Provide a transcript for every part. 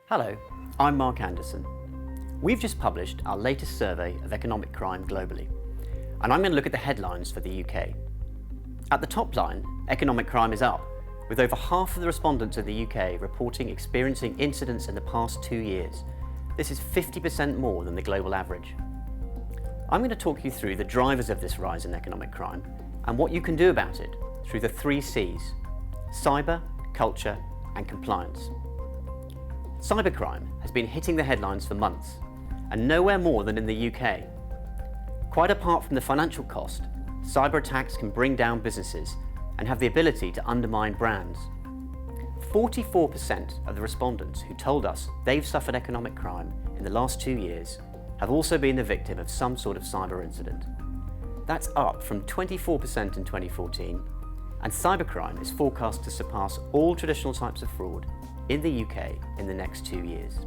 Hello, I'm Mark Anderson. We've just published our latest survey of economic crime globally, and I'm going to look at the headlines for the UK. At the top line, economic crime is up, with over half of the respondents in the UK reporting experiencing incidents in the past 2 years. This is 50% more than the global average. I'm going to talk you through the drivers of this rise in economic crime and what you can do about it through the 3 C's: cyber, culture, and compliance. Cybercrime has been hitting the headlines for months, and nowhere more than in the UK. Quite apart from the financial cost, cyber attacks can bring down businesses and have the ability to undermine brands. 44% of the respondents who told us they've suffered economic crime in the last 2 years have also been the victim of some sort of cyber incident. That's up from 24% in 2014, and cybercrime is forecast to surpass all traditional types of fraud in the UK in the next 2 years.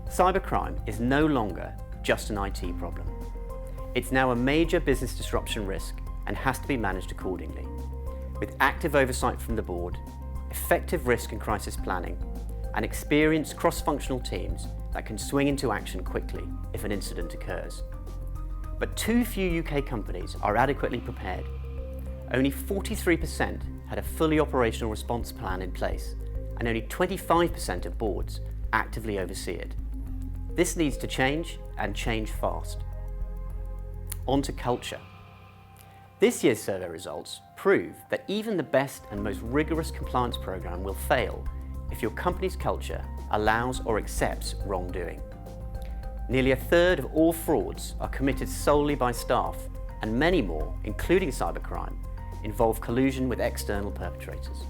Cybercrime is no longer just an IT problem. It's now a major business disruption risk and has to be managed accordingly, with active oversight from the board, effective risk and crisis planning, and experienced cross-functional teams that can swing into action quickly if an incident occurs. But too few UK companies are adequately prepared. Only 43% had a fully operational response plan in place, and only 25% of boards actively oversee it. This needs to change, and change fast. On to culture. This year's survey results prove that even the best and most rigorous compliance program will fail if your company's culture allows or accepts wrongdoing. Nearly a third of all frauds are committed solely by staff, and many more, including cybercrime, involve collusion with external perpetrators.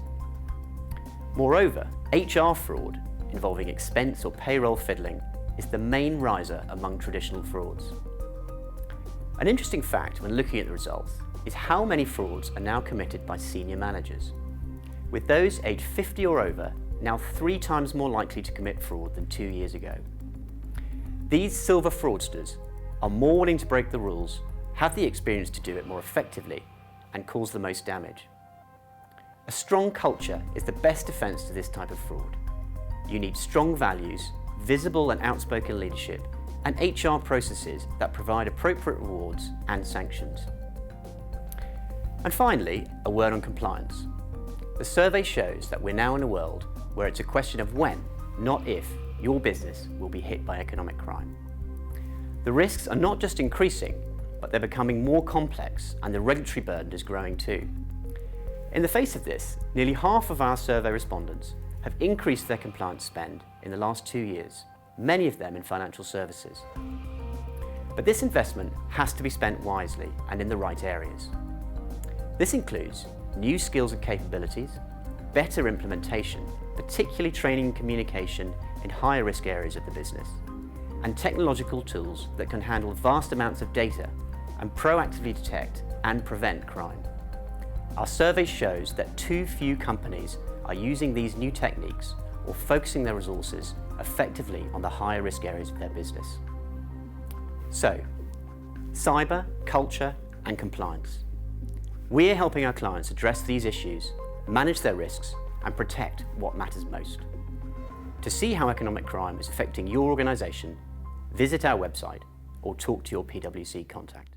Moreover, HR fraud, involving expense or payroll fiddling, is the main riser among traditional frauds. An interesting fact when looking at the results is how many frauds are now committed by senior managers, with those aged 50 or over now 3 times more likely to commit fraud than 2 years ago. These silver fraudsters are more willing to break the rules, have the experience to do it more effectively, and cause the most damage. A strong culture is the best defense to this type of fraud. You need strong values, visible and outspoken leadership, and HR processes that provide appropriate rewards and sanctions. And finally, a word on compliance. The survey shows that we're now in a world where it's a question of when, not if, your business will be hit by economic crime. The risks are not just increasing, but they're becoming more complex, and the regulatory burden is growing too. In the face of this, nearly half of our survey respondents have increased their compliance spend in the last 2 years, many of them in financial services. But this investment has to be spent wisely and in the right areas. This includes new skills and capabilities, better implementation, particularly training and communication in higher risk areas of the business, and technological tools that can handle vast amounts of data and proactively detect and prevent crime. Our survey shows that too few companies are using these new techniques or focusing their resources effectively on the higher risk areas of their business. So, cyber, culture, and compliance. We're helping our clients address these issues, manage their risks, and protect what matters most. To see how economic crime is affecting your organisation, visit our website or talk to your PwC contact.